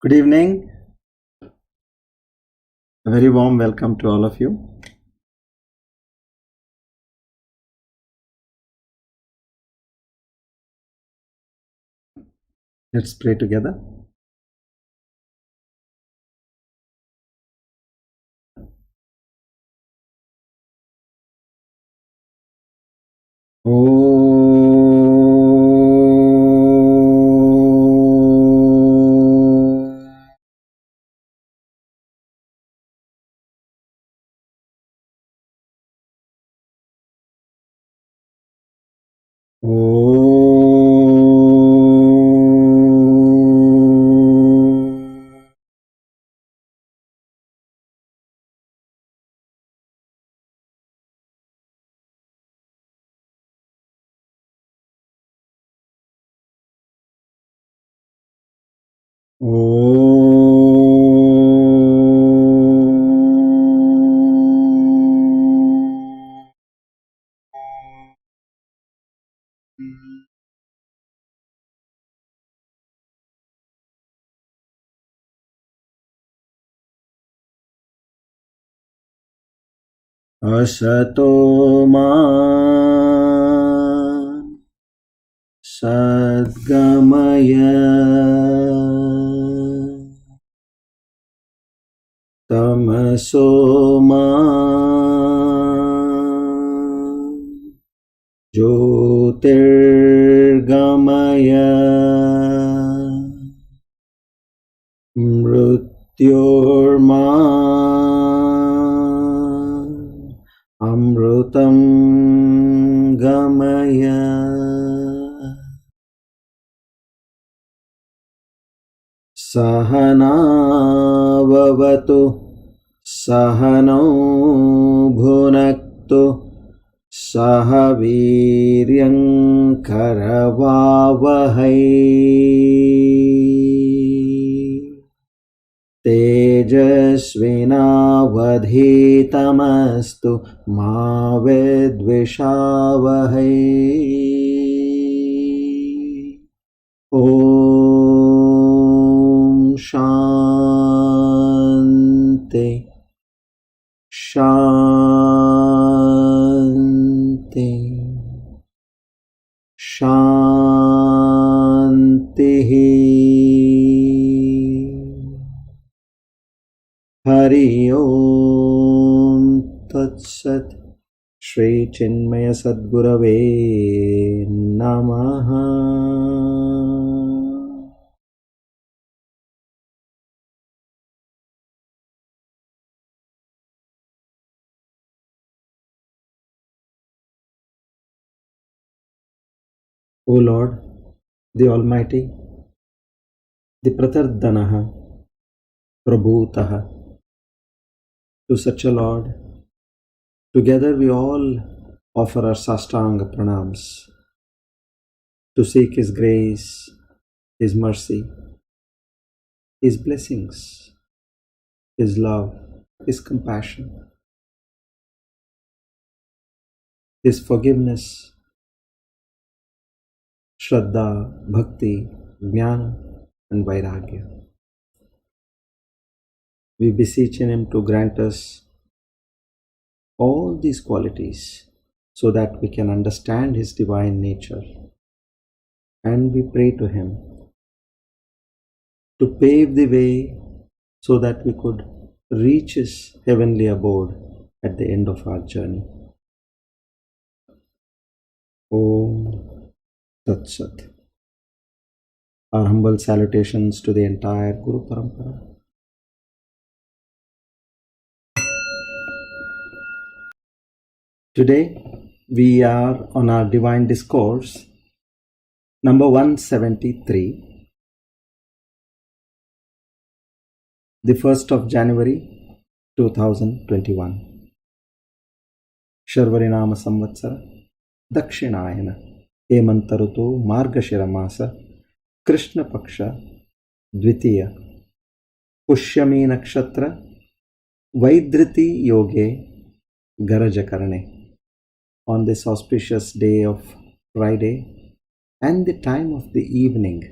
Good evening. A very warm welcome to all of you. Let's pray together. Asato ma sadgamaya tamaso ma jyotirgamaya mrityorma amrutam gamaya. Sahana vavatu sahano bhunaktu sahaviryam karavavahai tejasvinavadhitamastu ma vidvishavahai. Shanti, Shanti, Shanti. Hari Om Tat Sat. Shri Chinmaya Sadgurave Namaha. O Lord, the Almighty, the Pratardanaha, Prabhutaha, to such a Lord, together we all offer our Sastanga Pranams to seek His grace, His mercy, His blessings, His love, His compassion, His forgiveness, Shraddha, Bhakti, Jnana and Vairagya. We beseech in Him to grant us all these qualities so that we can understand His divine nature, and we pray to Him to pave the way so that we could reach His heavenly abode at the end of our journey. Om Tat Sat. Our humble salutations to the entire Guru Parampara. Today we are on our Divine Discourse number 173, the 1st of January 2021. Sharvarinama Samvatsara Dakshinayana Hemantaruto Margashira Masa Krishna Paksha Dvitiya Pushyami Nakshatra Vaidriti Yoge Garajakarane. On this auspicious day of Friday and the time of the evening,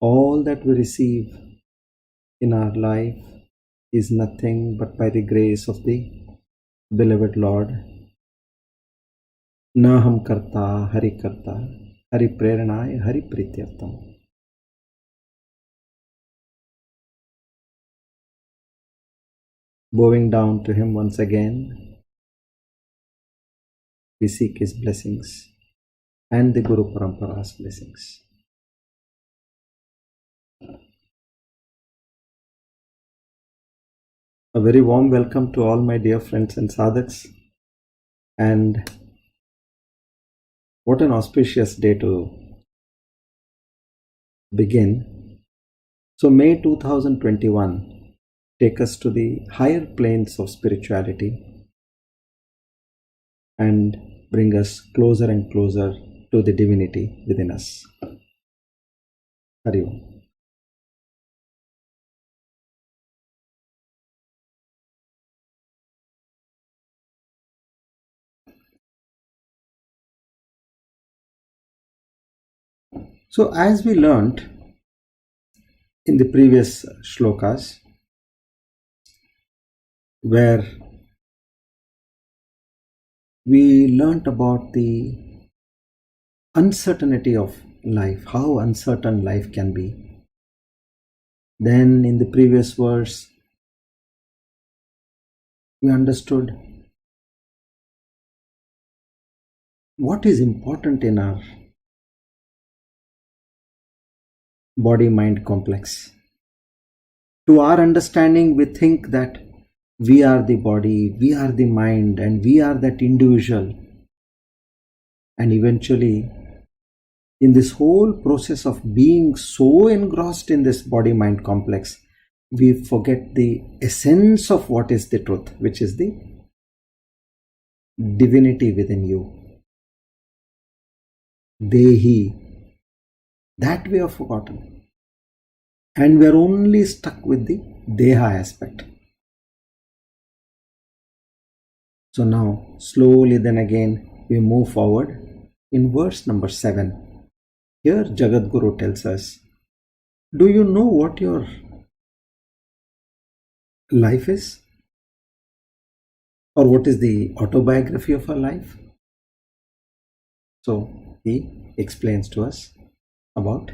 All that we receive in our life is nothing but by the grace of the beloved Lord. Naham karta, Hari karta, Hari preranaya, Hari prityartam. Bowing down to Him once again, we seek His blessings and the Guru Parampara's blessings. A very warm welcome to all my dear friends and sadhaks, and what an auspicious day to begin. So May 2021 take us to the higher planes of spirituality and bring us closer and closer to the divinity within us. Hari Om. So as we learnt in the previous shlokas, where we learnt about the uncertainty of life, how uncertain life can be. Then in the previous verse, we understood what is important in our body-mind complex. To our understanding, we think that we are the body, we are the mind, and we are that individual. And eventually, in this whole process of being so engrossed in this body-mind complex, we forget the essence of what is the truth, which is the divinity within you. Dehi. That we have forgotten. And we are only stuck with the Deha aspect. So now, slowly then again, we move forward in verse number 7. Here Jagadguru tells us, do you know what your life is? Or what is the autobiography of our life? So he explains to us about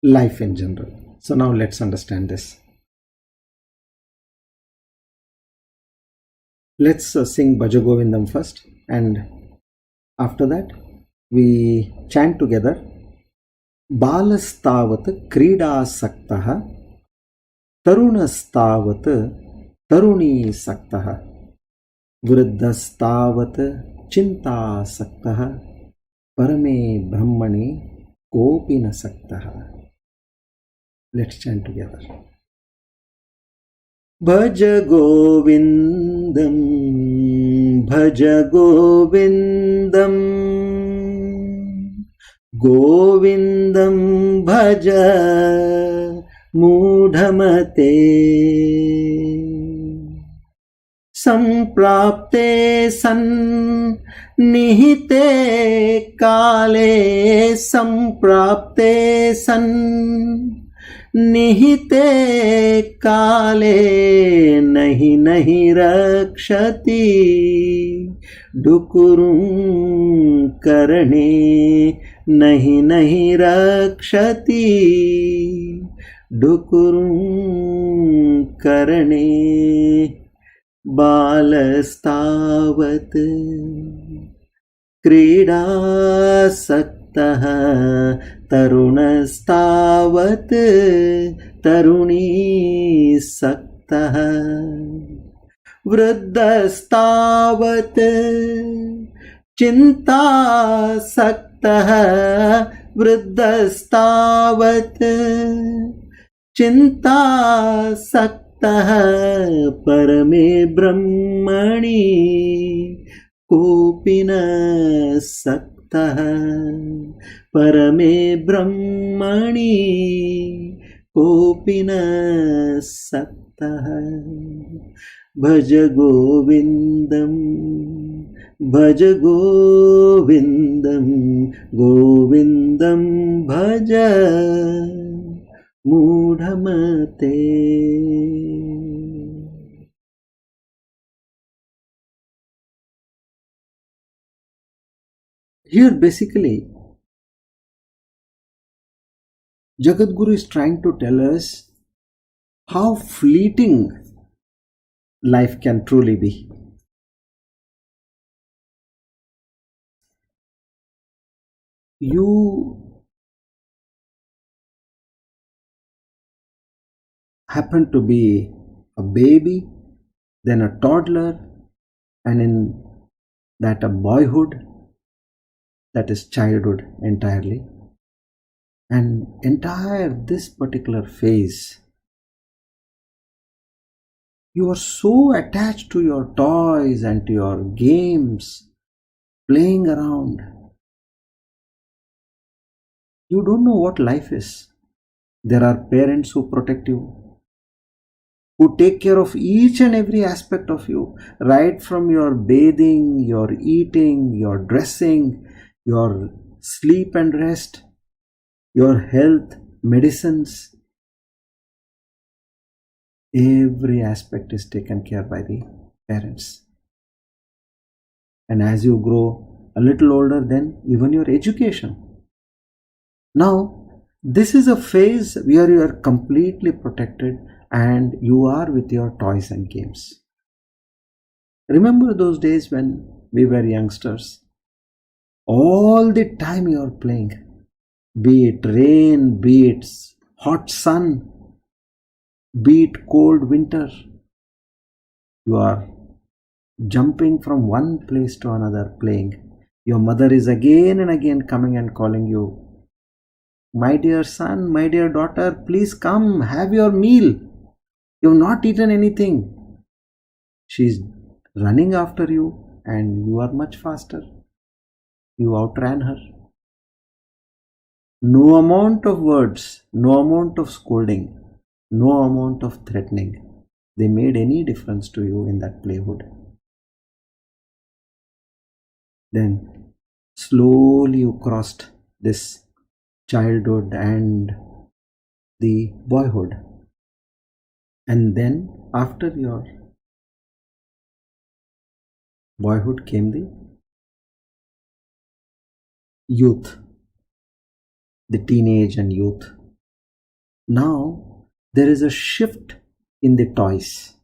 life in general. So now let's understand this. Let's sing BHAJA GOVINDAM first, and after that we chant together Balasthavad krida saktah, Tarunastavad taruni saktah, Vriddhastavat chinta saktah, Parame brahmani kopina saktah. Let's chant together. Bhaja Govindam, Bhaja Govindam, Govindam Bhaja Mudhamate, Samprapte san nihite kale, Samprapte san निहिते काले नहीं नहीं रक्षति डुकुरुं करणे नहीं नहीं रक्षति डुकुरुं करणे बालस्तावत् क्रीडा saktah Tarunastavad taruni saktah Vriddhastavat chinta saktah Vriddhastavat chinta saktah Parame brahmani kopina saktah Parame brahmani kopina saktah Bhaja Govindam Bhaja Govindam, Govindam Bhaja Mudhamate. Here basically Jagadguru is trying to tell us how fleeting life can truly be. You happen to be a baby, then a toddler, and in that a boyhood, that is childhood entirely. And entire this particular phase, you are so attached to your toys and to your games, playing around. You don't know what life is. There are parents who protect you, who take care of each and every aspect of you, right from your bathing, your eating, your dressing, your sleep and rest, your health, medicines. Every aspect is taken care by the parents. And as you grow a little older, then even your education. Now, this is a phase where you are completely protected and you are with your toys and games. Remember those days when we were youngsters? All the time you are playing, be it rain, be it hot sun, be it cold winter. You are jumping from one place to another playing. Your mother is again and again coming and calling you, my dear son, my dear daughter, please come, have your meal. You have not eaten anything. She is running after you and you are much faster. You outran her. No amount of words, no amount of scolding, no amount of threatening, they made any difference to you in that playhood. Then slowly you crossed this childhood and the boyhood. And then after your boyhood came the youth, the teenage and youth. Now there is a shift in the toys.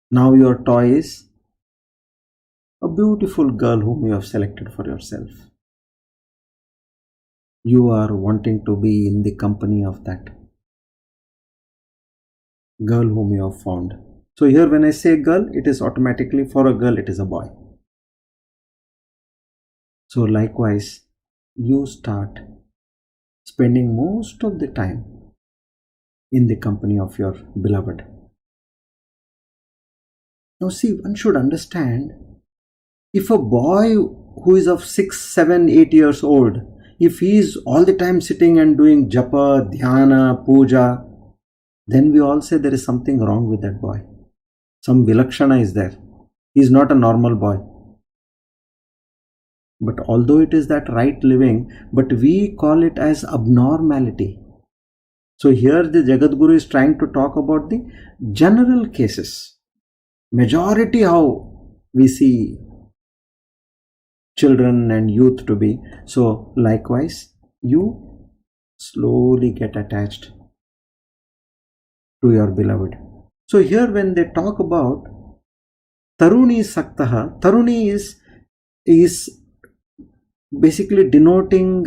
Now your toy is a beautiful girl whom you have selected for yourself. You are wanting to be in the company of that girl whom you have found. So here when I say girl, it is automatically for a girl, it is a boy. So likewise, you start spending most of the time in the company of your beloved. Now see, one should understand, if a boy who is of 6, 7, 8 years old, if he is all the time sitting and doing japa, dhyana, puja, then we all say there is something wrong with that boy. Some vilakshana is there. He is not a normal boy. But although it is that right living, but we call it as abnormality. So here the Jagadguru is trying to talk about the general cases. Majority how we see children and youth to be. So likewise, you slowly get attached to your beloved. So here when they talk about Taruni Saktah, Taruni is basically denoting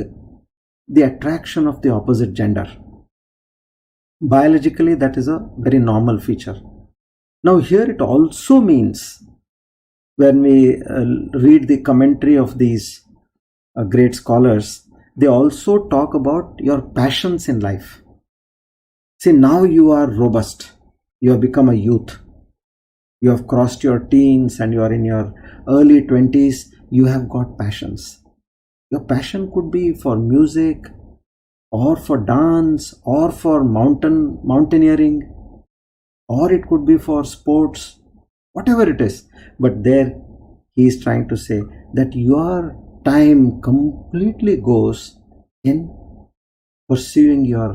the attraction of the opposite gender. Biologically, that is a very normal feature. Now here it also means, when we read the commentary of these great scholars, they also talk about your passions in life. See, now you are robust. You have become a youth. You have crossed your teens and you are in your early 20s. You have got passions. Your passion could be for music or for dance or for mountaineering, or it could be for sports. whatever it is. But there he is trying to say that your time completely goes in pursuing your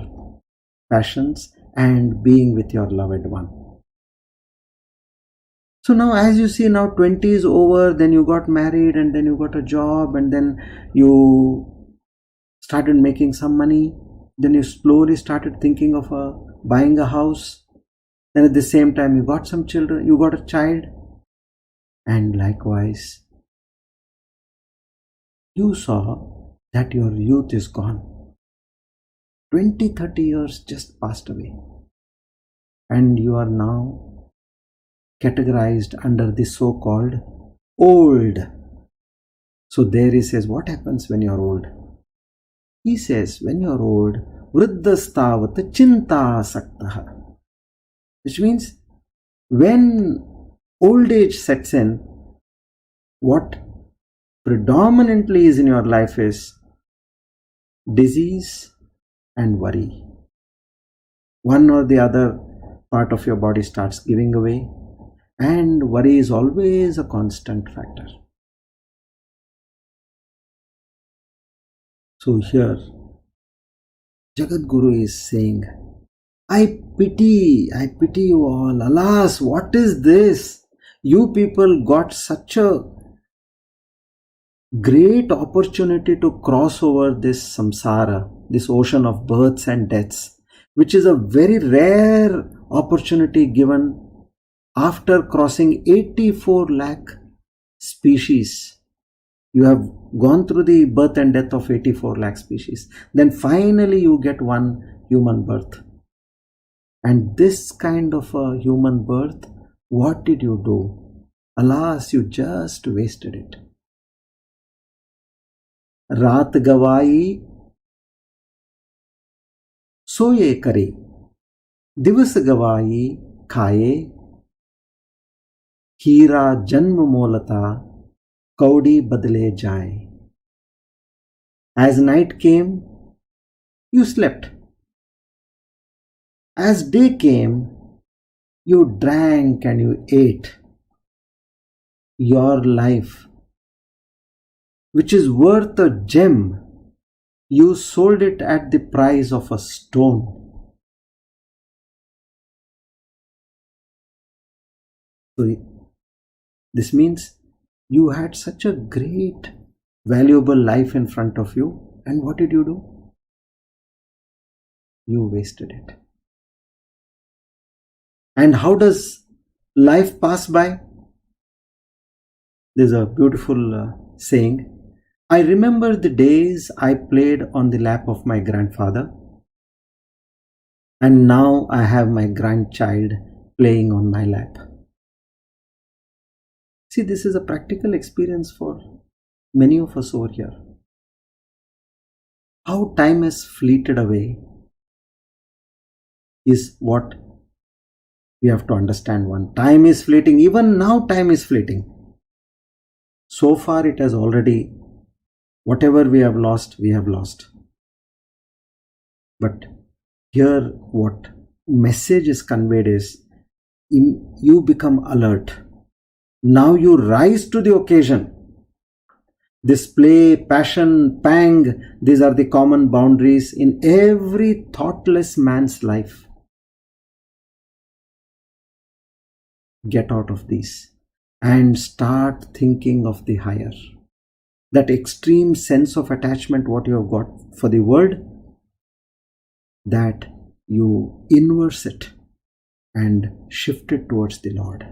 passions and being with your loved one. So now, as you see, now 20 is over, then you got married, and then you got a job, and then you started making some money, then you slowly started thinking of buying a house, then at the same time you got some children, you got a child, and likewise you saw that your youth is gone. 20-30 years just passed away, and you are now categorized under the so-called old. So there he says, what happens when you are old? He says, when you are old, Balasthavad chinta saktah, which means when old age sets in, what predominantly is in your life is disease and worry. One or the other part of your body starts giving away, and worry is always a constant factor. So here Jagadguru is saying, I pity you all. Alas, what is this? You people got such a great opportunity to cross over this samsara, this ocean of births and deaths, which is a very rare opportunity given after crossing 84 lakh species. You have gone through the birth and death of 84 lakh species. Then finally you get one human birth. And this kind of a human birth, what did you do? Alas, you just wasted it. Raat gawai soye kare, divas gawai khaye, हीरा जन्म मोलता कौड़ी बदले जाए. As night came, you slept. As day came, you drank and you ate. Your life, which is worth a gem, you sold it at the price of a stone. So this means you had such a great, valuable life in front of you, and what did you do? You wasted it. And how does life pass by? There's a beautiful saying. I remember the days I played on the lap of my grandfather, and now I have my grandchild playing on my lap. See, this is a practical experience for many of us over here. How time has fleeted away is what we have to understand. One, time is fleeting. Even now time is fleeting. So far it has already, whatever we have lost, we have lost. But here what message is conveyed is, you become alert. Now you rise to the occasion. Display, passion, pang, these are the common boundaries in every thoughtless man's life. Get out of these and start thinking of the higher. That extreme sense of attachment what you have got for the world, that you inverse it and shift it towards the Lord.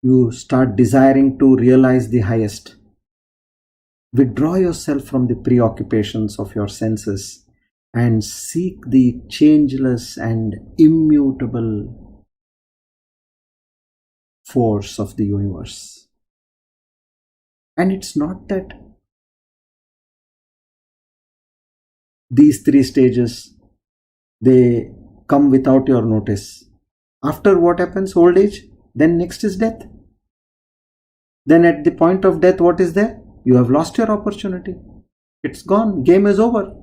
You start desiring to realize the highest. Withdraw yourself from the preoccupations of your senses and seek the changeless and immutable force of the universe. And it's not that these three stages, they come without your notice. After what happens? Old age. Then next is death. Then at the point of death, what is there? You have lost your opportunity. It's gone. Game is over.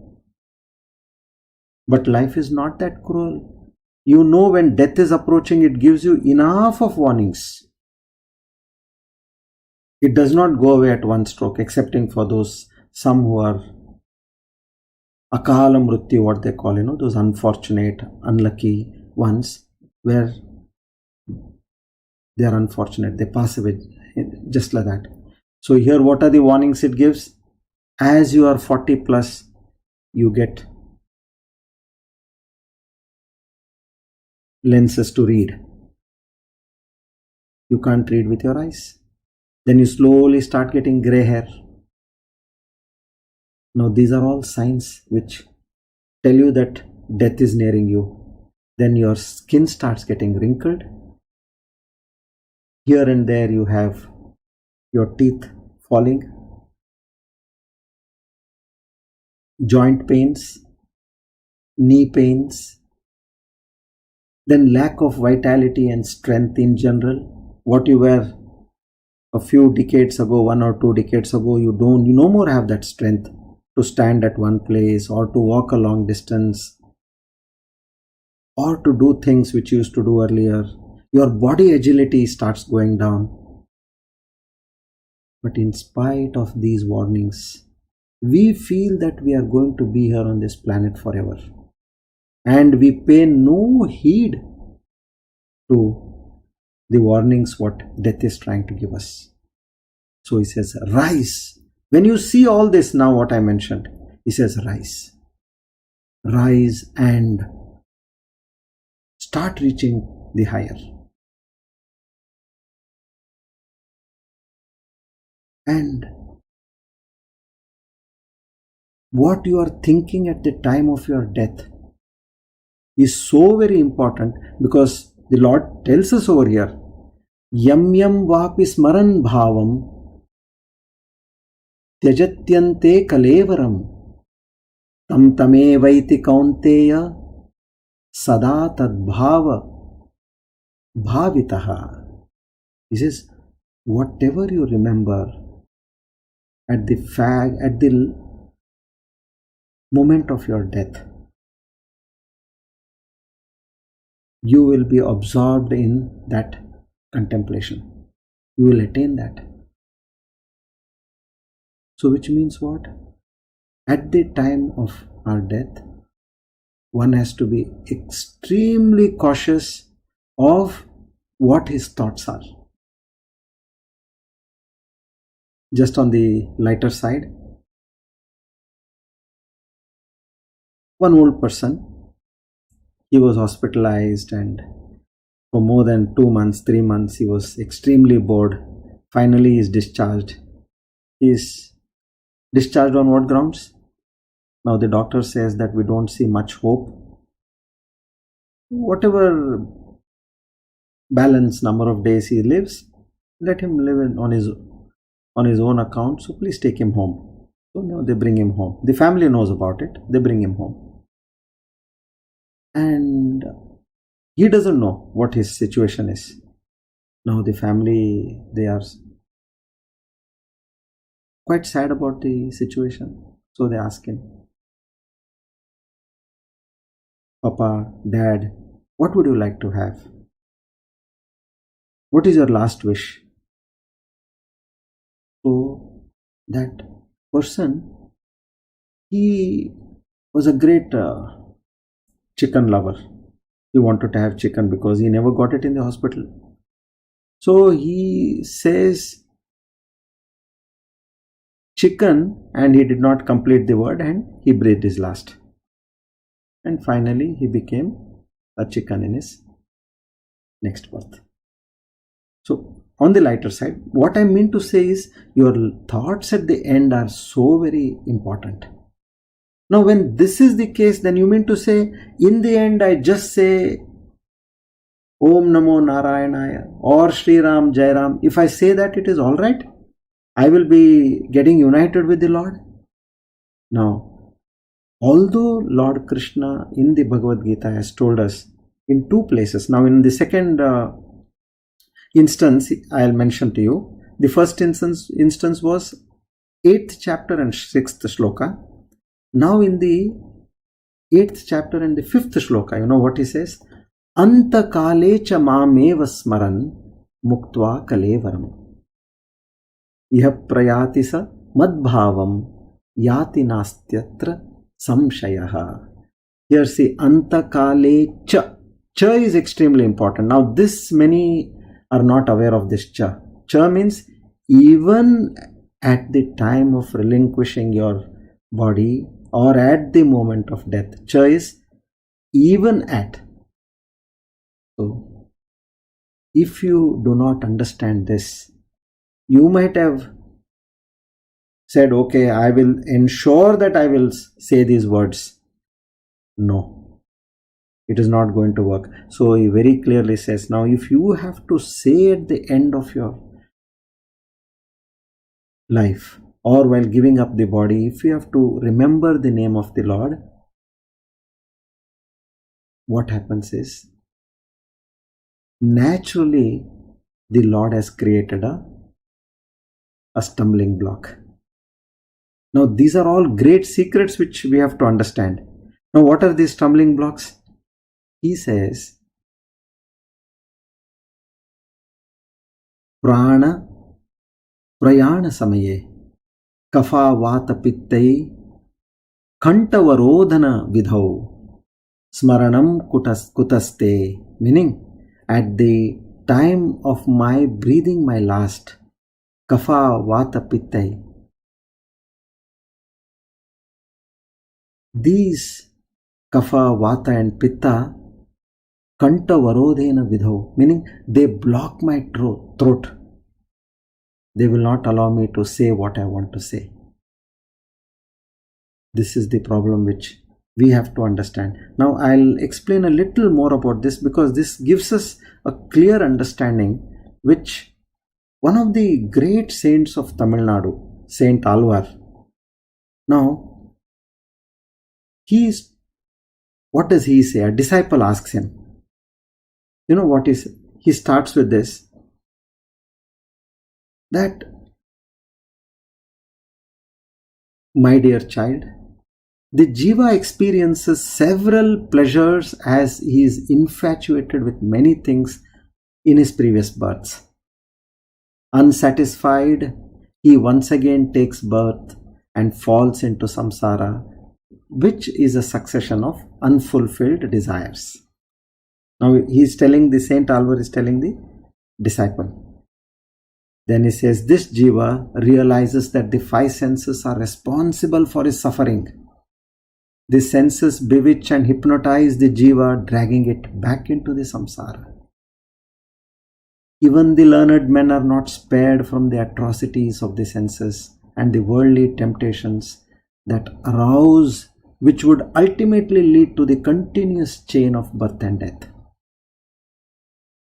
But life is not that cruel. You know when death is approaching, it gives you enough of warnings. It does not go away at one stroke, excepting for some who are akala mrityu, what they call, those unfortunate, unlucky ones, where they are unfortunate, they pass away just like that. So here, what are the warnings it gives? As you are 40 plus, you get lenses to read. You can't read with your eyes. Then you slowly start getting gray hair. Now these are all signs which tell you that death is nearing you. Then your skin starts getting wrinkled. Here and there you have your teeth falling, joint pains, knee pains, then lack of vitality and strength in general. What you were a few decades ago, 1 or 2 decades ago, you no more have that strength to stand at one place or to walk a long distance or to do things which you used to do earlier. Your body agility starts going down. But in spite of these warnings, we feel that we are going to be here on this planet forever. And we pay no heed to the warnings what death is trying to give us. So he says, rise. When you see all this now, what I mentioned, he says, rise. Rise and start reaching the higher. And what you are thinking at the time of your death is so very important, because the Lord tells us over here, yam yam vapi smaran bhavam tyajatyante kalevaram tam tamevaiti kaunteya sada tad bhava bhavitaha. He says, whatever you remember at the moment of your death, you will be absorbed in that contemplation. You will attain that. So which means what? At the time of our death, one has to be extremely cautious of what his thoughts are. Just on the lighter side, one old person, he was hospitalized, and for more than 2 months, 3 months, he was extremely bored. Finally, he is discharged. He is discharged on what grounds? Now the doctor says that we don't see much hope. Whatever balance number of days he lives, let him live on his own account. So please take him home. So now they bring him home. The family knows about it. They bring him home. And he doesn't know what his situation is. Now the family, they are quite sad about the situation. So they ask him, Papa, Dad, what would you like to have? What is your last wish? So that person, he was a great chicken lover. He wanted to have chicken because he never got it in the hospital. So he says chicken, and he did not complete the word, and he breathed his last. And finally he became a chicken in his next birth. So on the lighter side, what I mean to say is your thoughts at the end are so very important. Now when this is the case, then you mean to say, in the end I just say Om Namo Narayanaya or Shri Ram Jai Ram. If I say that, it is all right. I will be getting united with the Lord. Now, although Lord Krishna in the Bhagavad Gita has told us in 2 places. Now in the second instance, I'll mention to you. The first instance was 8th chapter and 6th shloka. Now in the 8th chapter and the 5th shloka, you know what he says? Antakale cha mameva smaran muktva kalevaram. Iha prayati sa madbhavam yati nastyatra samshayaha. Here see, antakale cha. Cha is extremely important. Now this many are not aware of this cha. Cha means even at the time of relinquishing your body or at the moment of death. Cha is even at. So if you do not understand this, you might have said, okay, I will ensure that I will say these words. No, it is not going to work. So he very clearly says, now if you have to say at the end of your life or while giving up the body, if you have to remember the name of the Lord, what happens is, naturally the Lord has created a stumbling block. Now these are all great secrets which we have to understand. Now what are these stumbling blocks? He says, prana prayana samaye kafa vata pittai kantavarodhana vidhau smaranam kutaste, meaning at the time of my breathing my last, kafa vata pittai, these kapha, vata and pitta, kanta varodhena vidhau, meaning they block my throat. They will not allow me to say what I want to say. This is the problem which we have to understand. Now I'll explain a little more about this because this gives us a clear understanding which one of the great saints of Tamil Nadu, Saint Alvar, now what does he say? A disciple asks him. You know what is? He starts with this, that, my dear child, the jiva experiences several pleasures as he is infatuated with many things in his previous births. Unsatisfied, he once again takes birth and falls into samsara, which is a succession of unfulfilled desires. Now he is telling, the Saint Alvar is telling the disciple. Then he says, this jiva realizes that the five senses are responsible for his suffering. The senses bewitch and hypnotize the jiva, dragging it back into the samsara. Even the learned men are not spared from the atrocities of the senses and the worldly temptations that arouse, which would ultimately lead to the continuous chain of birth and death.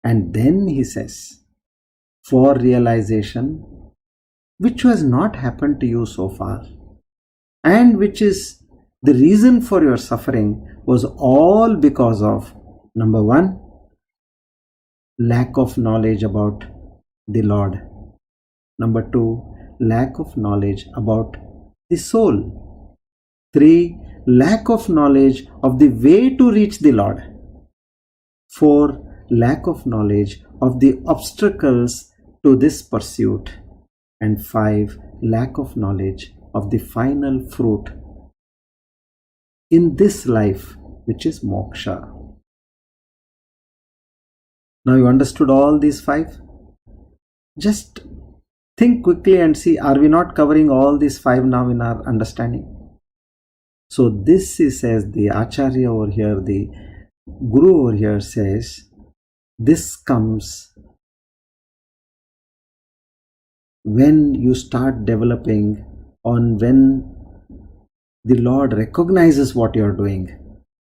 And then he says, for realization, which has not happened to you so far, and which is the reason for your suffering, was all because of, number one, lack of knowledge about the Lord. Number two, lack of knowledge about the soul. 3, lack of knowledge of the way to reach the Lord. 4, lack of knowledge of the obstacles to this pursuit. And 5, lack of knowledge of the final fruit in this life, which is moksha. Now you understood all these 5? Just think quickly and see, are we not covering all these 5 now in our understanding? So this he says, the Acharya over here, the Guru over here says, this comes when you start developing on when the Lord recognizes what you are doing.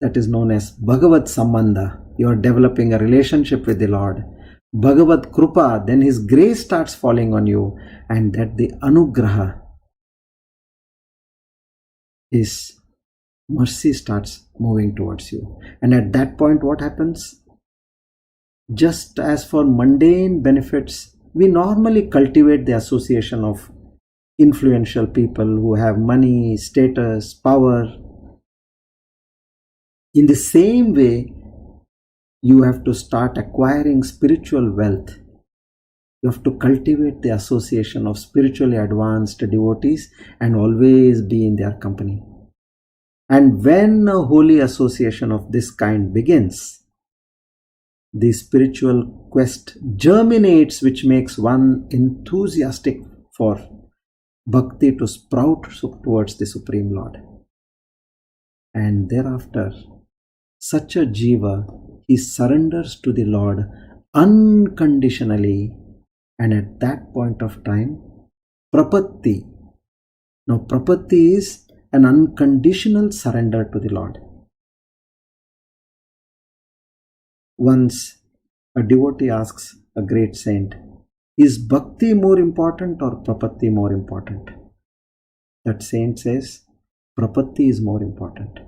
That is known as Bhagavad Sambandha. You are developing a relationship with the Lord. Bhagavad Krupa, then His grace starts falling on you, and that the Anugraha, His mercy starts moving towards you. And at that point, what happens? Just as for mundane benefits, we normally cultivate the association of influential people who have money, status, power. In the same way, you have to start acquiring spiritual wealth. You have to cultivate the association of spiritually advanced devotees and always be in their company. And when a holy association of this kind begins, the spiritual quest germinates, which makes one enthusiastic for bhakti to sprout towards the Supreme Lord. And thereafter, such a jiva, he surrenders to the Lord unconditionally, and at that point of time, prapatti. Now, prapatti is an unconditional surrender to the Lord. Once a devotee asks a great saint, is bhakti more important or prapatti more important? That saint says, prapatti is more important.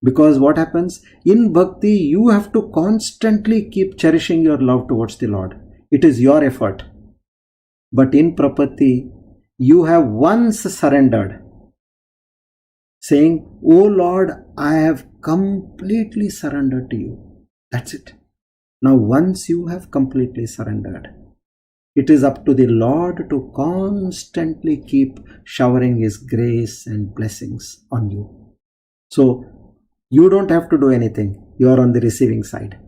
Because what happens? In bhakti, you have to constantly keep cherishing your love towards the Lord. It is your effort. But in prapatti, you have once surrendered, saying, "O Lord, I have completely surrendered to you." That's it. Now, once you have completely surrendered, it is up to the Lord to constantly keep showering His grace and blessings on you. So, you don't have to do anything. You are on the receiving side.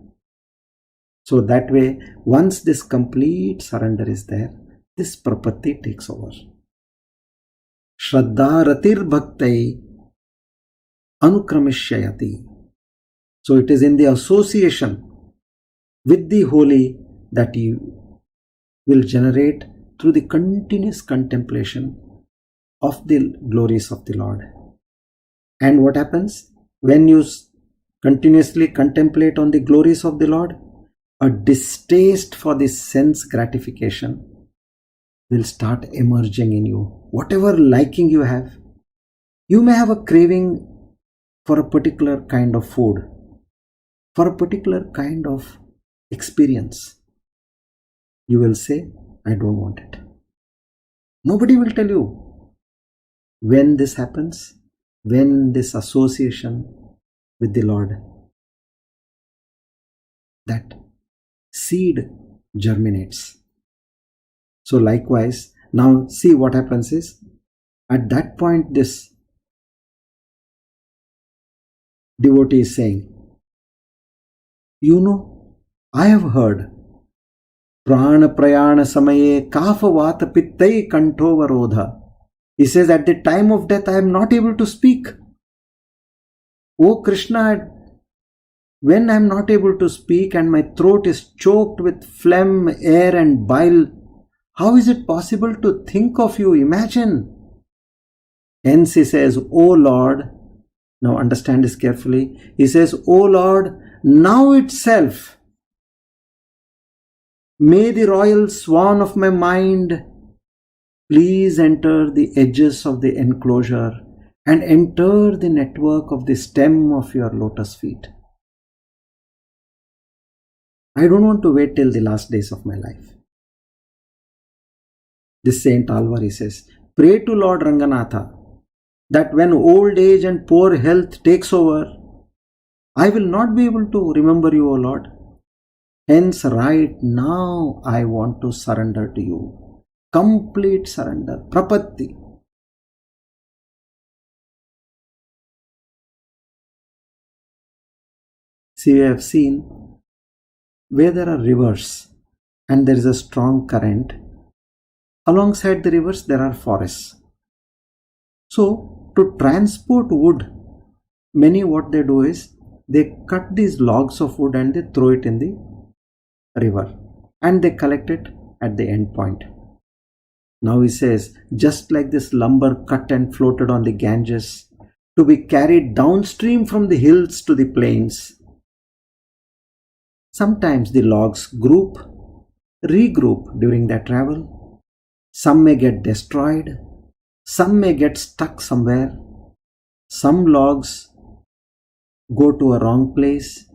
So that way, once this complete surrender is there, this prapatti takes over. Shraddha ratir bhaktai anukramishayati. So it is in the association with the holy that you will generate through the continuous contemplation of the glories of the Lord. And what happens? When you continuously contemplate on the glories of the Lord, a distaste for the sense gratification will start emerging in you. Whatever liking you have, you may have a craving for a particular kind of food, for a particular kind of experience. You will say, I don't want it. Nobody will tell you. When this happens, when this association with the Lord, that seed germinates. So likewise, now see what happens is, at that point this devotee is saying, I have heard prana prayana samaye kapha vata pittai kanto varodha. He says, at the time of death I am not able to speak. Oh Krishna, when I am not able to speak and my throat is choked with phlegm, air and bile, how is it possible to think of you? Imagine. Hence he says, O Lord, now understand this carefully. He says, O Lord, now itself, may the royal swan of my mind please enter the edges of the enclosure and enter the network of the stem of your lotus feet. I don't want to wait till the last days of my life. This Saint Alvari says, pray to Lord Ranganatha that when old age and poor health takes over, I will not be able to remember you, O Lord. Hence, right now I want to surrender to you. Complete surrender, prapatti. See, we have seen where there are rivers and there is a strong current. Alongside the rivers, there are forests. So, to transport wood, many what they do is, they cut these logs of wood and they throw it in the river. And they collect it at the end point. Now he says, just like this lumber cut and floated on the Ganges, to be carried downstream from the hills to the plains. Sometimes the logs regroup during their travel. Some may get destroyed. Some may get stuck somewhere. Some logs go to a wrong place.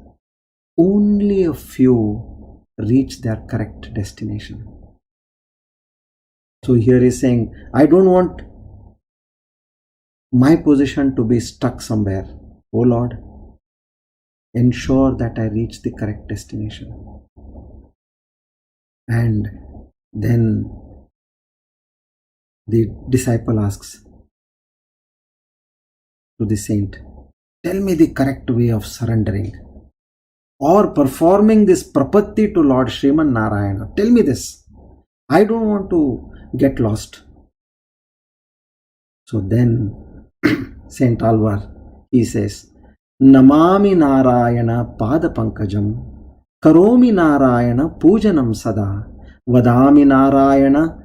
Only a few reach their correct destination. So here he is saying, I don't want my position to be stuck somewhere. Oh Lord, ensure that I reach the correct destination. And then the disciple asks to the saint, tell me the correct way of surrendering or performing this prapatti to Lord Sriman Narayana. Tell me this. I don't want to get lost. So then Saint Alvar, he says, Namami Narayana Pada Pankajam, Karomi Narayana Pujanam Sada, Vadami Narayana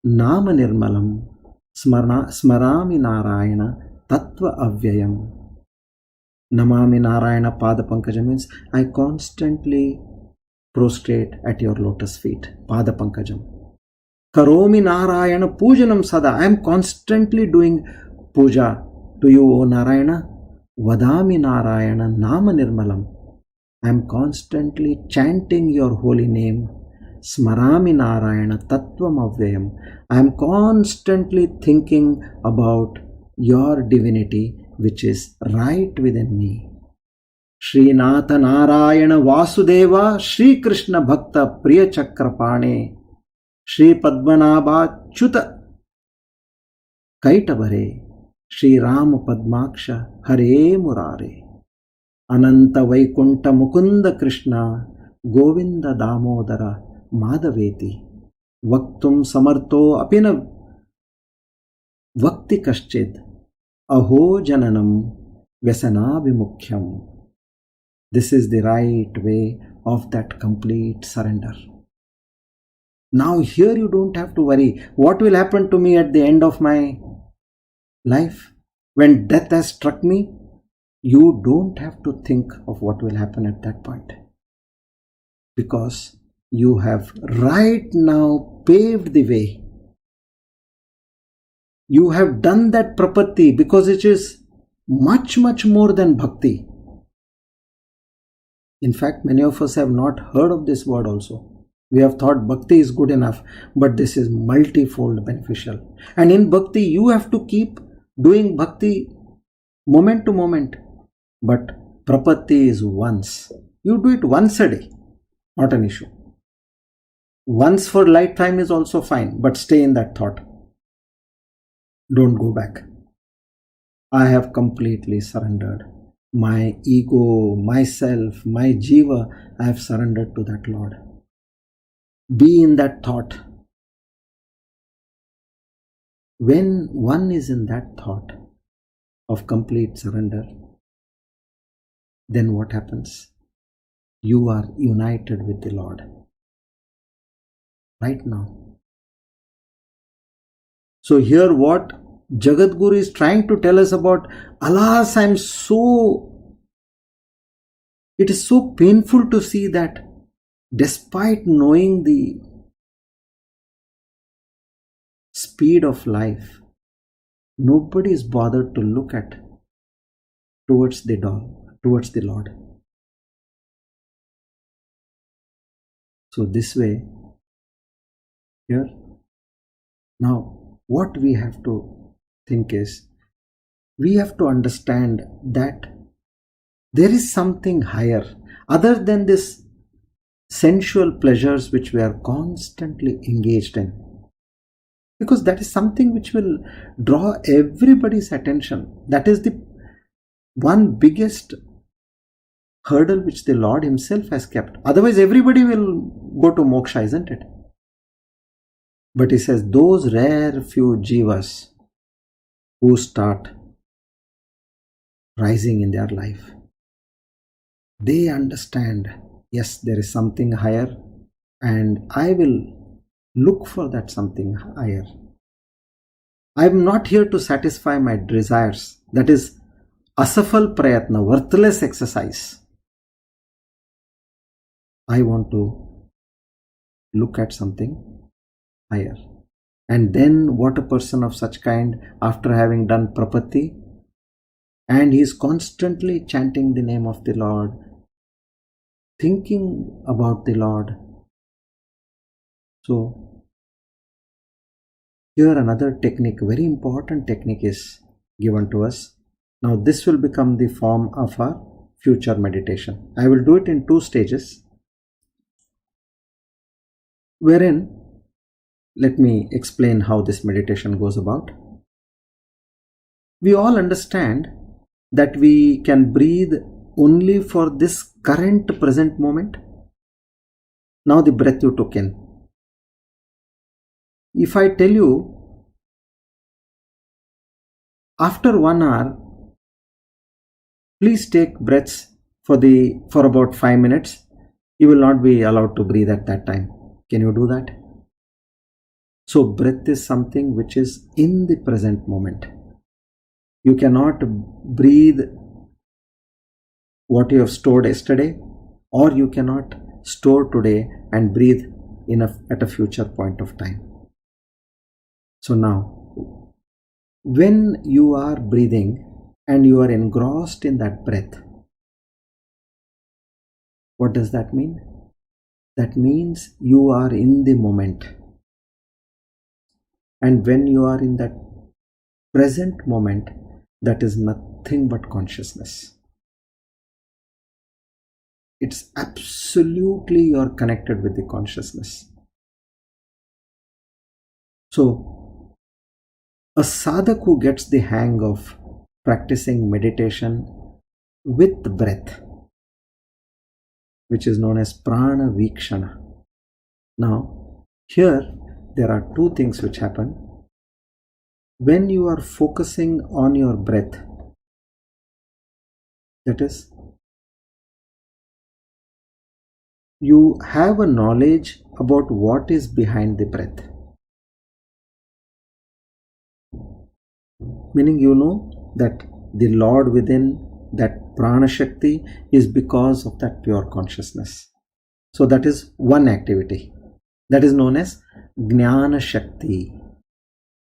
Nama Nirmalam, Smarami Narayana Tattva Avyayam. Namami Narayana Pada Pankajam means I constantly prostrate at your lotus feet. Pada Pankajam. Karomi Narayana Pujanam Sada. I am constantly doing puja to you, O Narayana. Vadami Narayana Nama Nirmalam. I am constantly chanting your holy name. Smarami Narayana Tattvam Avyayam. I am constantly thinking about your divinity which is right within me. Srinatha Narayana Vasudeva Shri Krishna Bhakta Priya Chakrapane Shri Padmanabha Chuta Kaitabare Shri Rama Padmaksha Hare Murare Ananta Vaikunta Mukunda Krishna Govinda Damodara Madhaveti Vaktum Samartho Apina Vakti Kaschid Aho Jananam Vyasanabhimukhyam. This is the right way of that complete surrender. Now here you don't have to worry what will happen to me at the end of my life. When death has struck me, you don't have to think of what will happen at that point. Because you have right now paved the way. You have done that prapatti because it is much more than bhakti. In fact, many of us have not heard of this word also. We have thought bhakti is good enough, but this is multifold beneficial. And in bhakti, you have to keep doing bhakti moment to moment. But prapatti is once. You do it once a day, not an issue. Once for lifetime is also fine, but stay in that thought. Don't go back. I have completely surrendered. My ego, myself, my jiva, I have surrendered to that Lord. Be in that thought. When one is in that thought of complete surrender, then what happens? You are united with the Lord. Right now. So here what Jagadguru is trying to tell us about, alas, it is so painful to see that despite knowing the speed of life, nobody is bothered to look at towards the Lord. So this way, here, now what we have to think is, we have to understand that there is something higher other than this sensual pleasures which we are constantly engaged in, because that is something which will draw everybody's attention. That is the one biggest hurdle which the Lord himself has kept. Otherwise everybody will go to moksha, isn't it? But he says those rare few jivas who start rising in their life, they understand, yes, there is something higher and I will look for that something higher. I am not here to satisfy my desires. That is asafal prayatna, worthless exercise. I want to look at something higher. And then what a person of such kind, after having done prapatti, and he is constantly chanting the name of the Lord, thinking about the Lord. So here another technique, very important technique is given to us. Now this will become the form of our future meditation. I will do it in 2 stages, wherein, let me explain how this meditation goes about. We all understand that we can breathe only for this current present moment. Now the breath you took in. If I tell you, after 1 hour, please take breaths for about 5 minutes, you will not be allowed to breathe at that time. Can you do that? So breath is something which is in the present moment. You cannot breathe what you have stored yesterday, or you cannot store today and breathe at a future point of time. So now, when you are breathing and you are engrossed in that breath, what does that mean? That means you are in the moment. And when you are in that present moment, that is nothing but consciousness. It's absolutely you're connected with the consciousness. So, a sadhak who gets the hang of practicing meditation with breath, which is known as prana vikshana. Now, here there are 2 things which happen. When you are focusing on your breath, that is, you have a knowledge about what is behind the breath. Meaning you know that the Lord within, that prana shakti, is because of that pure consciousness. So that is one activity. That is known as jnana shakti.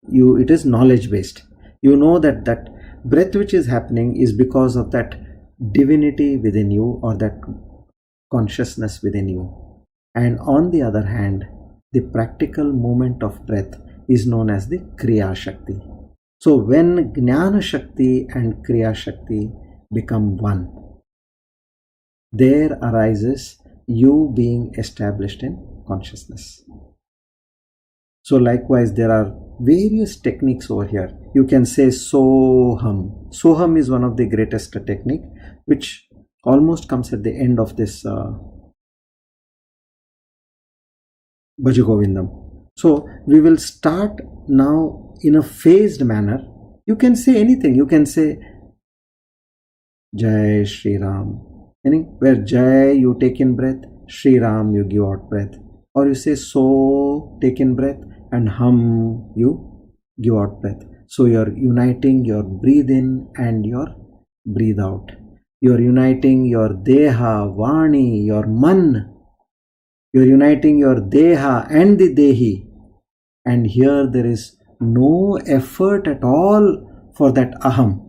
It is knowledge based. You know that breath which is happening is because of that divinity within you, or that consciousness within you. And on the other hand, the practical movement of breath is known as the kriya shakti. So when jnana shakti and kriya shakti become one, there arises you being established in consciousness. So likewise, there are various techniques over here. You can say soham. Soham is one of the greatest technique, which almost comes at the end of this BHAJA Govindam. So we will start now in a phased manner. You can say anything. You can say Jai Shri Ram, meaning where Jai you take in breath, Shri Ram you give out breath. Or you say so, take in breath, and hum you give out breath. So you're uniting your breathe in and your breathe out. You're uniting your deha, vani, your man. You're uniting your deha and the dehi. And here there is no effort at all for that aham.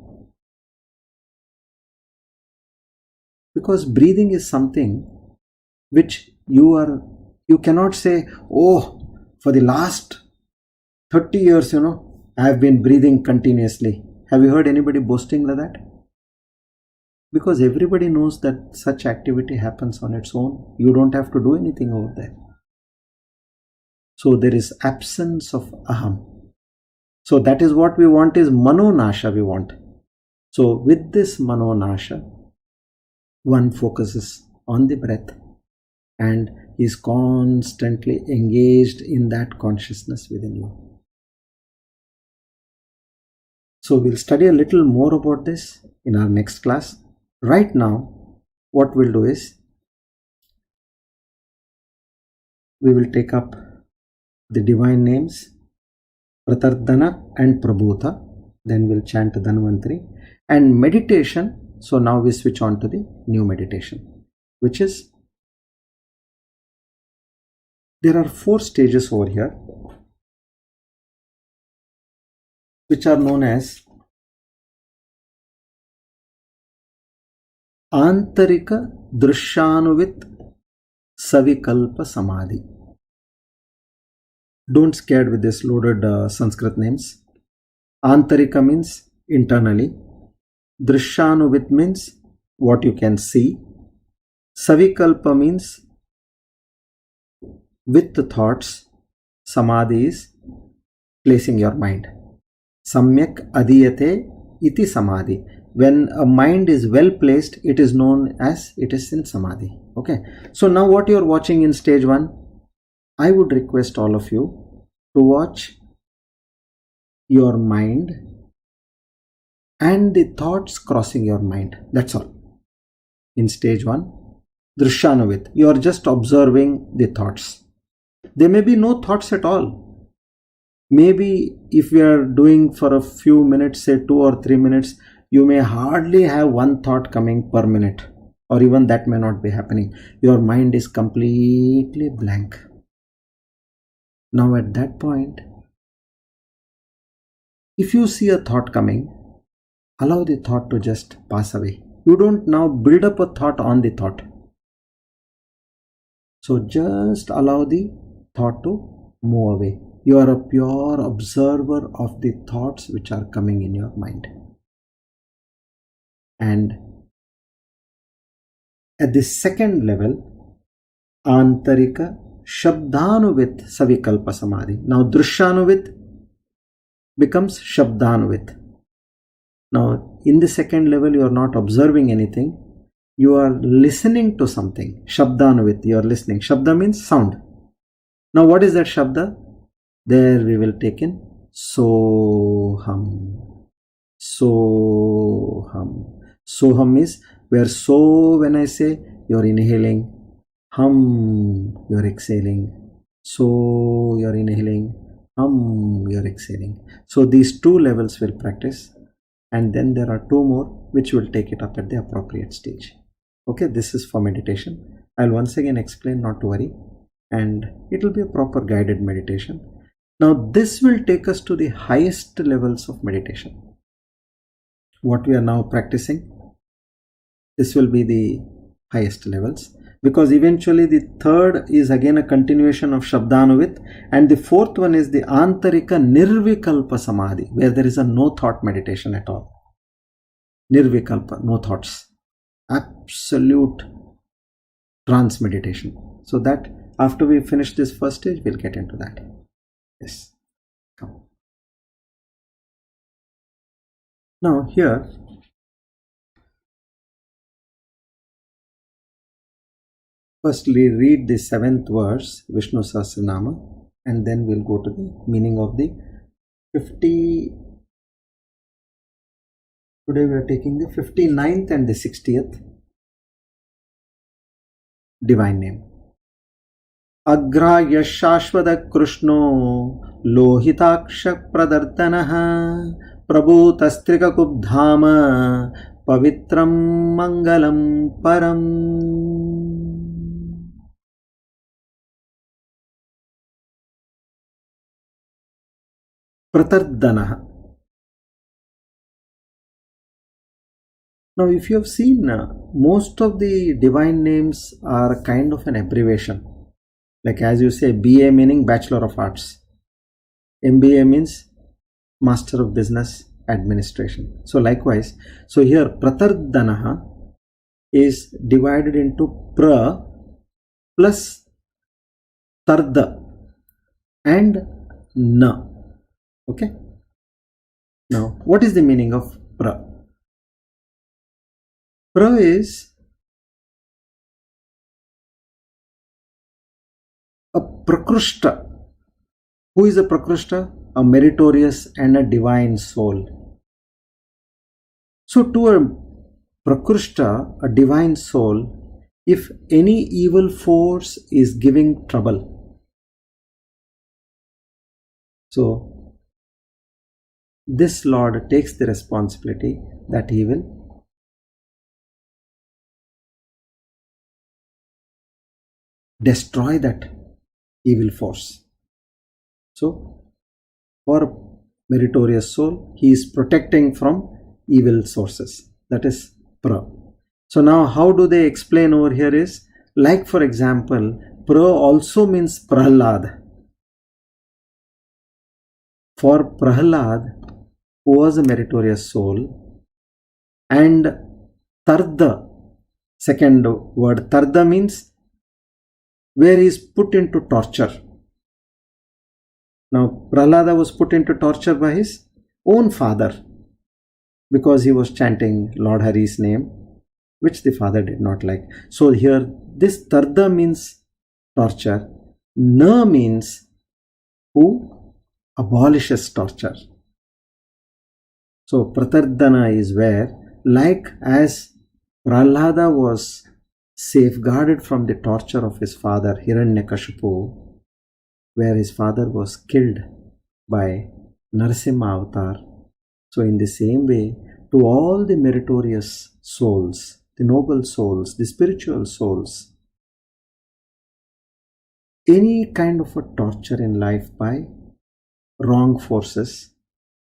Because breathing is something which you cannot say, oh, for the last 30 years, I have been breathing continuously. Have you heard anybody boasting like that? Because everybody knows that such activity happens on its own. You don't have to do anything over there. So there is absence of aham. So that is what we want, is manonasha we want. So with this manonasha, one focuses on the breath and is constantly engaged in that consciousness within you. So we'll study a little more about this in our next class. Right now, what we'll do is, we will take up the divine names, Pratardhana and Prabhuta. Then we'll chant Dhanvantari. And meditation, so now we switch on to the new meditation, which is, there are 4 stages over here, which are known as Antarika Drushanuvit Savikalpa Samadhi. Don't scared with this loaded Sanskrit names. Antarika means internally. Drushanuvit means what you can see. Savikalpa means with the thoughts. Samadhi is placing your mind. Samyak adiyate iti samadhi. When a mind is well placed, it is known as it is in samadhi. Okay. So now what you are watching in stage 1, I would request all of you to watch your mind and the thoughts crossing your mind. That's all. In stage 1, Drishyanuvit, you are just observing the thoughts. There may be no thoughts at all. Maybe if we are doing for a few minutes, say 2 or 3 minutes, you may hardly have one thought coming per minute, or even that may not be happening. Your mind is completely blank. Now at that point, if you see a thought coming, allow the thought to just pass away. You don't now build up a thought on the thought. So just allow the thought to move away. You are a pure observer of the thoughts which are coming in your mind. And at the second level, Antarika Shabdanuvit Savikalpa Samadhi. Now Drishyanuvit becomes Shabdanuvit. Now in the second level, you are not observing anything. You are listening to something. Shabdanuvit, you are listening. Shabda means sound. Now what is that Shabda? There we will take in Soham. Soham. Soham is where so when I say you are inhaling, hum you are exhaling, so you are inhaling, hum you are exhaling. So these 2 levels will practice, and then there are 2 more which will take it up at the appropriate stage. Okay, this is for meditation. I'll once again explain, not to worry, and it will be a proper guided meditation. Now this will take us to the highest levels of meditation. What we are now practicing, this will be the highest levels, because eventually the third is again a continuation of Shabdanuvit, and the 4th one is the Antarika Nirvikalpa Samadhi, where there is a no thought meditation at all. Nirvikalpa, no thoughts. Absolute trance meditation. So that after we finish this first stage, we'll get into that. Yes. Come. Now here, firstly read the 7th verse, Vishnu Sahasranama, and then we'll go to the meaning of the 50. Today we are taking the 59th and the 60th divine name. Agra Yashashvada Krishno Lohitaksha Pradartanaha Prabhutastrika Kubdhama Pavitram Mangalam Param. Pratardanaha. Now if you have seen, most of the divine names are kind of an abbreviation. Like as you say, BA meaning Bachelor of Arts, MBA means Master of Business Administration. So likewise, so here Pratardanaha is divided into pra plus tarda and na. Okay. Now what is the meaning of pra? Pra is a prakrushta. Who is a prakrushta? A meritorious and a divine soul. So to a prakrushta, a divine soul, if any evil force is giving trouble, so this Lord takes the responsibility that he will destroy that evil force. So for a meritorious soul, he is protecting from evil sources. That is pra. So now how do they explain over here is, like for example, pra also means Prahlad. For Prahlad, who was a meritorious soul, and Tarda, Second word, tarda, means where he is put into torture. Now, Prahlada was put into torture by his own father because he was chanting Lord Hari's name, which the father did not like. So here, this tarda means torture. Na means who abolishes torture. So pratardana is where, like as Prahlada was safeguarded from the torture of his father Hiranyakashipu, where his father was killed by Narasimha Avatar. So in the same way, to all the meritorious souls, the noble souls, the spiritual souls, any kind of a torture in life by wrong forces,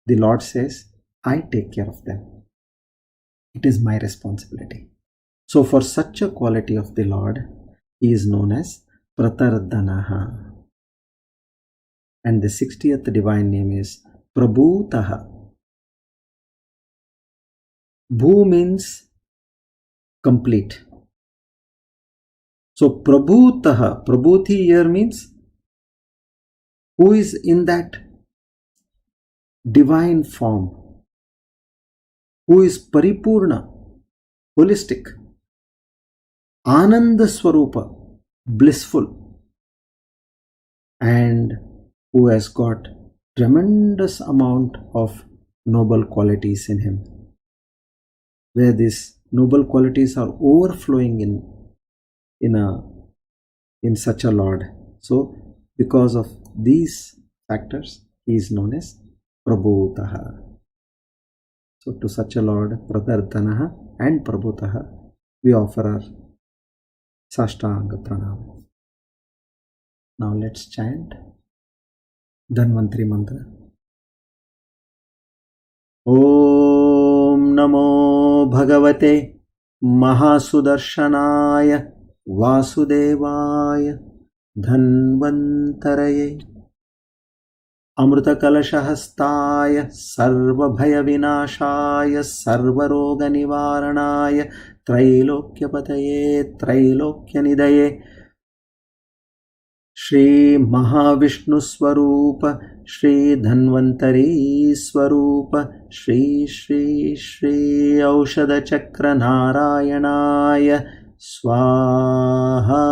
the Lord says, I take care of them. It is my responsibility. So for such a quality of the Lord, he is known as Pratardanaha. And the 60th divine name is Prabhutaha. Bhu means complete. So Prabhutaha, Prabhuti here means who is in that divine form, who is Paripurna, holistic, Ananda Swarupa, blissful, and who has got tremendous amount of noble qualities in him, where these noble qualities are overflowing in such a Lord. So because of these factors, he is known as Prabhutaha. So to such a Lord, Pratardanaha and Prabhutaha, we offer our Sashtanga Pranam. Now let's chant Dhanvantri Mantra. Om Namo Bhagavate Mahasudarshanaya Vasudevaya Dhanvantaraye Amrutakalashahastaya Sarvabhayavinashaya Sarvaroganivaranaya Trailokyapataye Trailokyanidhaye Shri Mahavishnu Swarupa Shri Dhanvantari Swarupa Shri Shri Shri Aushadha Chakra Narayanaya Swaha.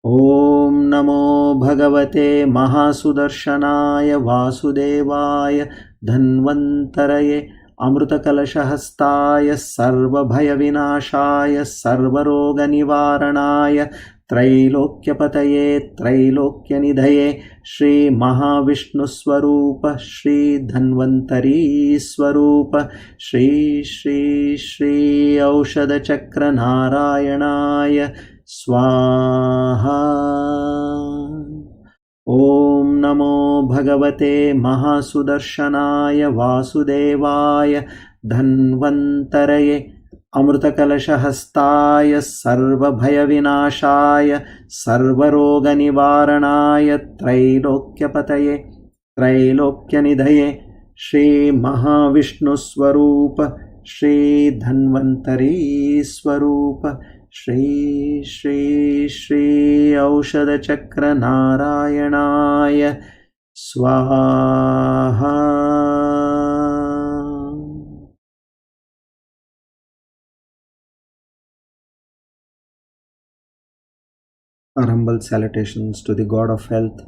Om Namo Bhagavate Mahasudarshanaya Vasudevaya Dhanvantaraye Amrutakalashahastaya Sarvabhayavinashaya Sarvaroganivaranaya Trailokyapataye Trailokyanidhaye Shri Mahavishnu Swarupa Shri Dhanvantari Swarupa Shri Shri Shri Aushadha Chakra Narayanaya Swaha. Om Namo Bhagavate Mahasudarshanaya Vasudevaya Dhanvantaraye Amrutakalashahastaya Sarvabhayavinashaya Sarvaroganivaranaya Trailokyapataye Trailokyanidhaye Shri Mahavishnu Swarupa Shri Dhanvantari Swarupa Shri Shri Shri Aushadha Chakra Narayanaya Swaha. Our humble salutations to the God of Health,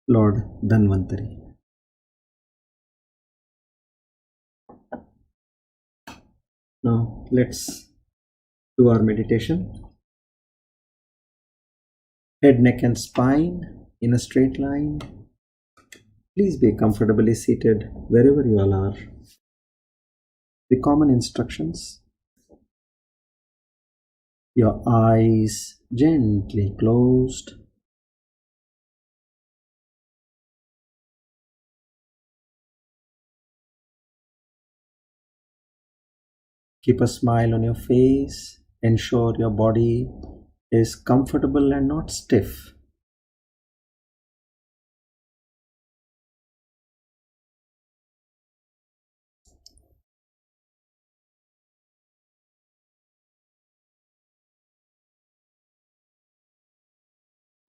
Lord Dhanvantari. Now let's do our meditation. Head, neck and spine in a straight line. Please be comfortably seated wherever you all are. The common instructions. Your eyes gently closed. Keep a smile on your face. Ensure your body is comfortable and not stiff.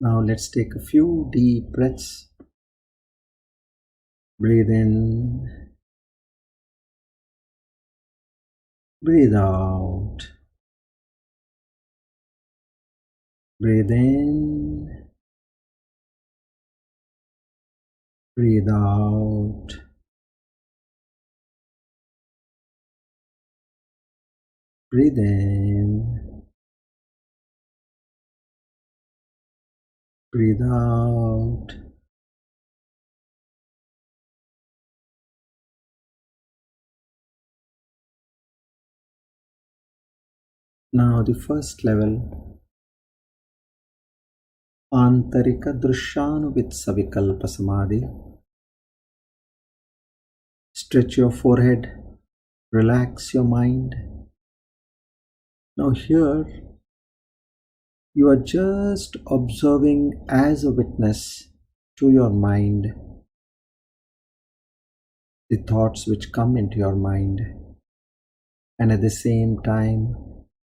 Now let's take a few deep breaths. Breathe in, breathe out. Breathe in, breathe out. Breathe in, breathe out. Now the first level, Antarika Drushanuvitsa Vikalpa Samadhi. Stretch your forehead, relax your mind. Now here, you are just observing as a witness to your mind the thoughts which come into your mind, and at the same time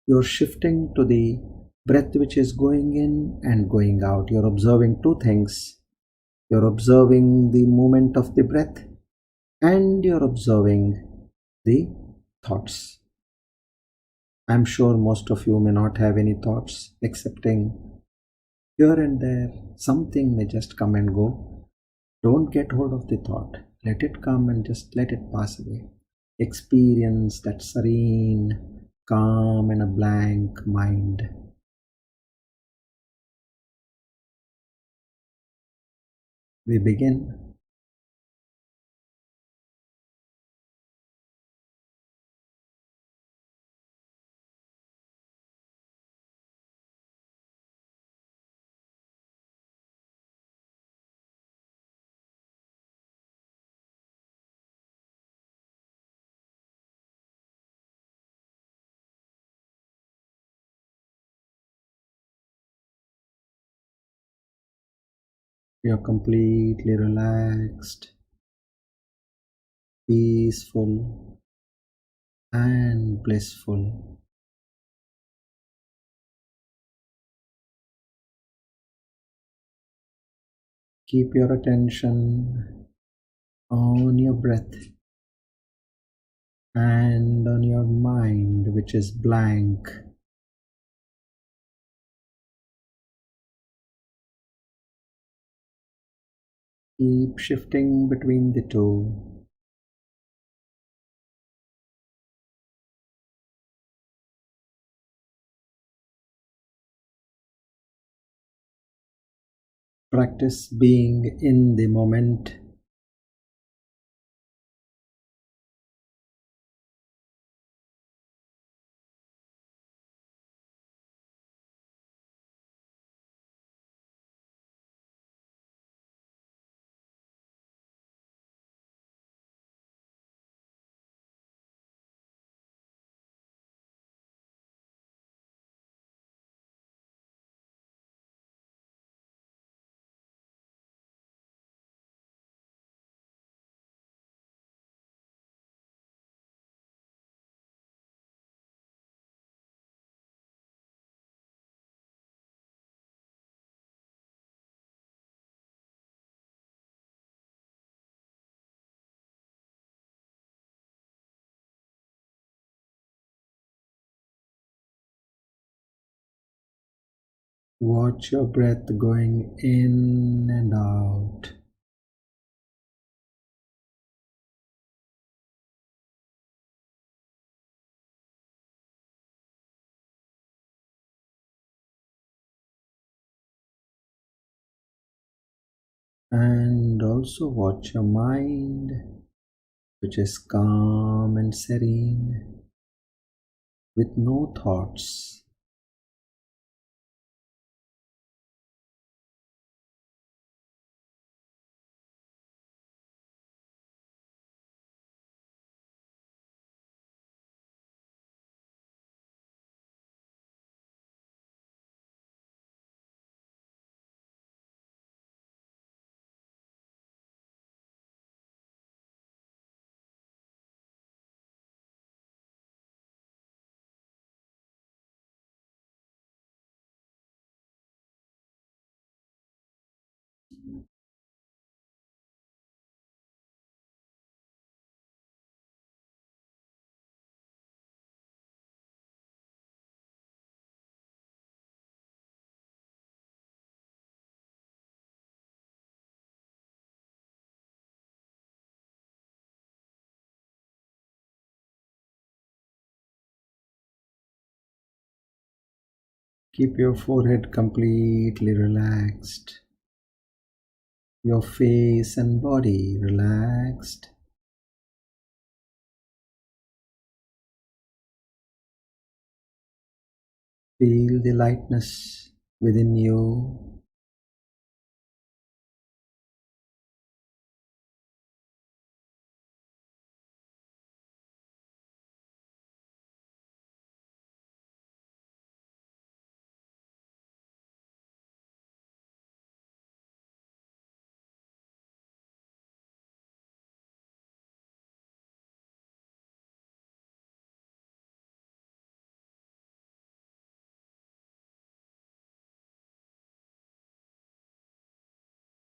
you're shifting to the breath which is going in and going out. You're observing two things. You're observing the movement of the breath and you're observing the thoughts. I'm sure most of you may not have any thoughts, excepting here and there something may just come and go. Don't get hold of the thought. Let it come and just let it pass away. Experience that serene, calm and a blank mind. We begin. You're completely relaxed, peaceful and blissful. Keep your attention on your breath and on your mind, which is blank. Keep shifting between the two. Practice being in the moment. Watch your breath going in and out. And also watch your mind, which is calm and serene, with no thoughts. Keep your forehead completely relaxed, your face and body relaxed. Feel the lightness within you.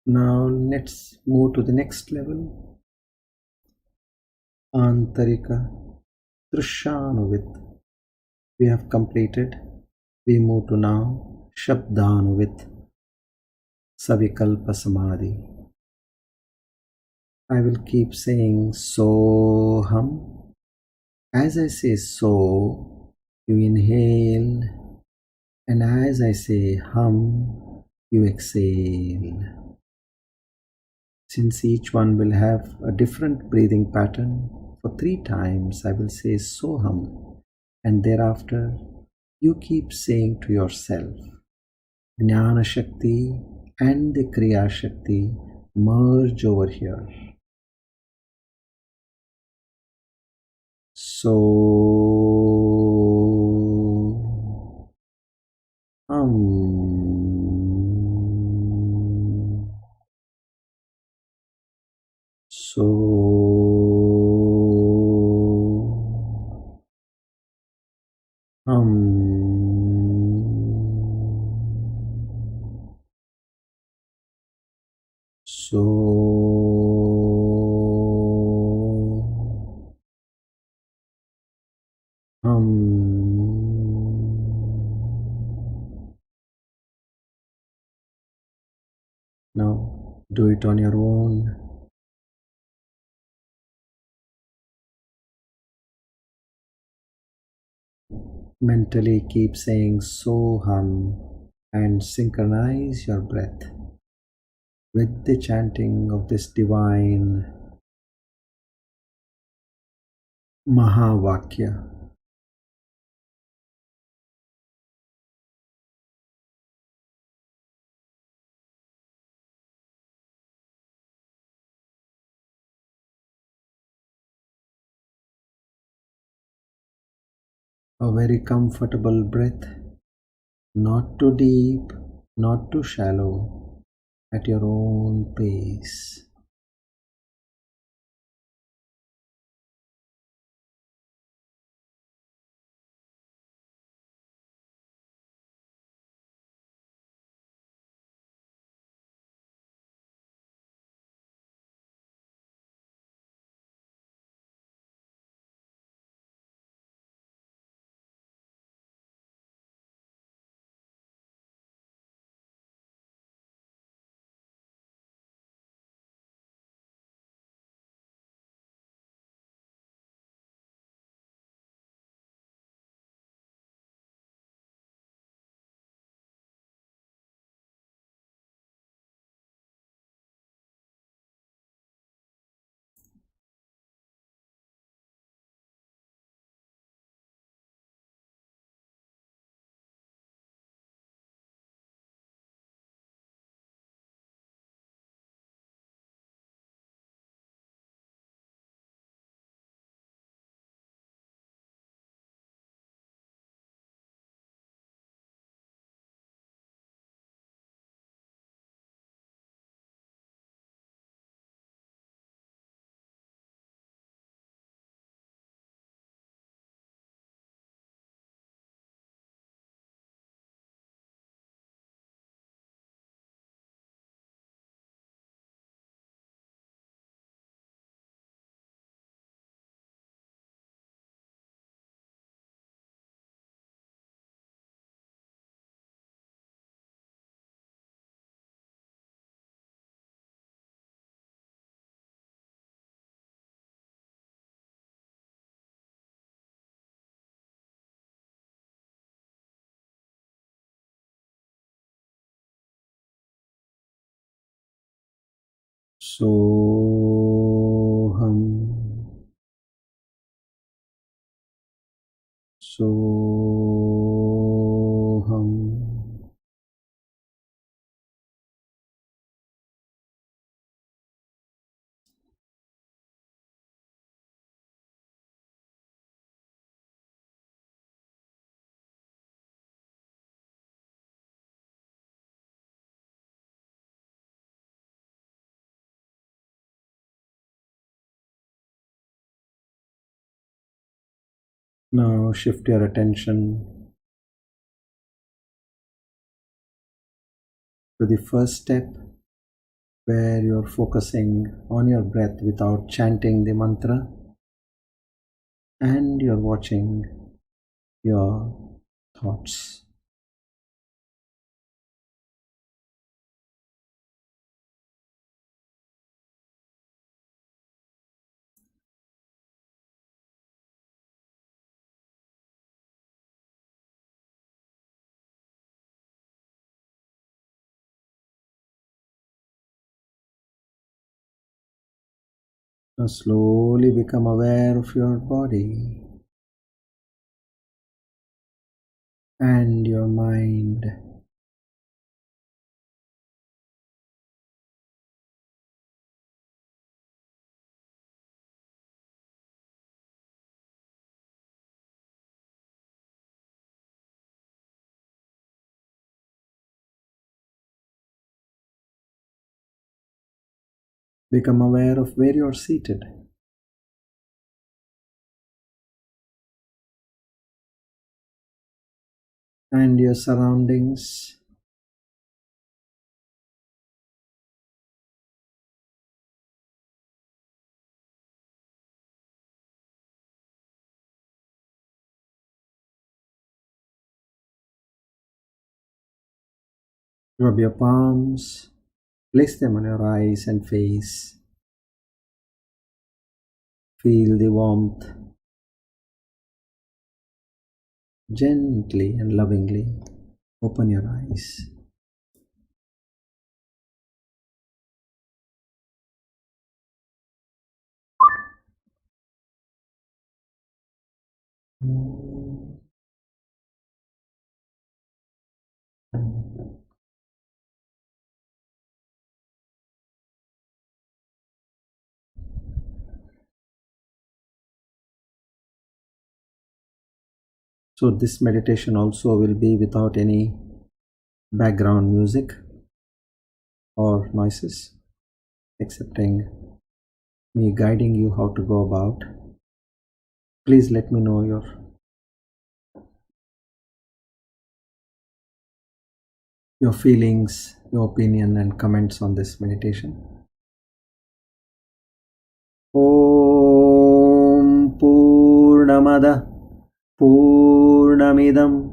Now let's move to the next level. Antarika Drishanuvit. We have completed. We move to now Shabdanuvit Savikalpa Samadhi. I will keep saying Soham. As I say so, you inhale, and as I say hum, you exhale. Since each one will have a different breathing pattern, for 3 times I will say Soham, and thereafter you keep saying to yourself, Jnana Shakti and the Kriya Shakti merge over here. So so now do it on your own. Mentally keep saying Soham and synchronize your breath with the chanting of this divine Mahavakya. A very comfortable breath, not too deep, not too shallow, at your own pace. Soham. Soham. Now shift your attention to the first step, where you're focusing on your breath without chanting the mantra, and you're watching your thoughts. Now slowly become aware of your body and your mind. Become aware of where you're seated and your surroundings. Rub your palms, place them on your eyes and face. Feel the warmth. Gently and lovingly open your eyes. So this meditation also will be without any background music or noises, excepting me guiding you how to go about. Please let me know your feelings, your opinion and comments on this meditation. Om Purnamada Purnamidam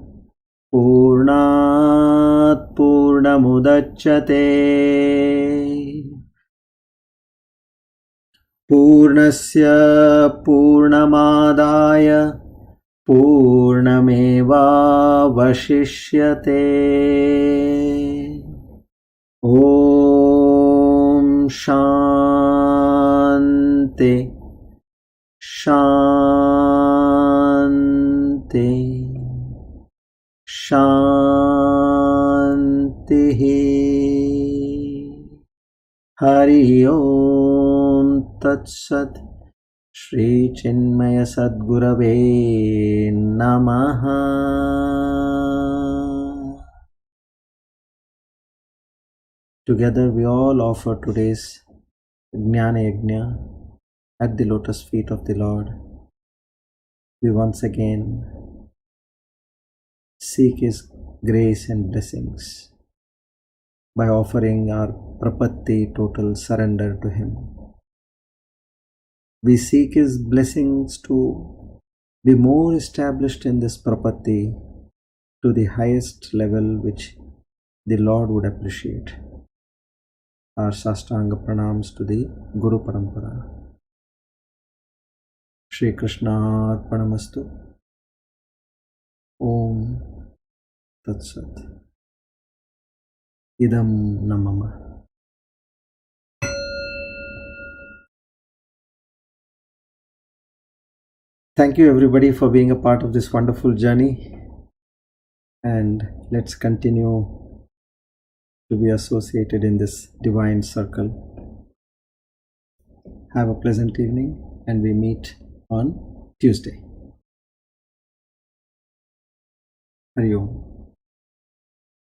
Purnat Purnamudachyate Purnasya Purnamadaya Purnamevavashishyate. Om Shanti Shanti Shanti. Hari Om Tat Sat. Shri Chinmaya Sadgurave Namaha. Together we all offer today's Jnana Yajna at the lotus feet of the Lord. We once again seek His grace and blessings by offering our prapatti, total surrender to Him. We seek His blessings to be more established in this prapatti to the highest level which the Lord would appreciate. Our Sastanga pranams to the Guru Parampara. Shri Krishna Arpanamastu. Om Tat Sat. Idam Namama. Thank you everybody for being a part of this wonderful journey, and let's continue to be associated in this divine circle. Have a pleasant evening, and we meet on Tuesday. Hari Om.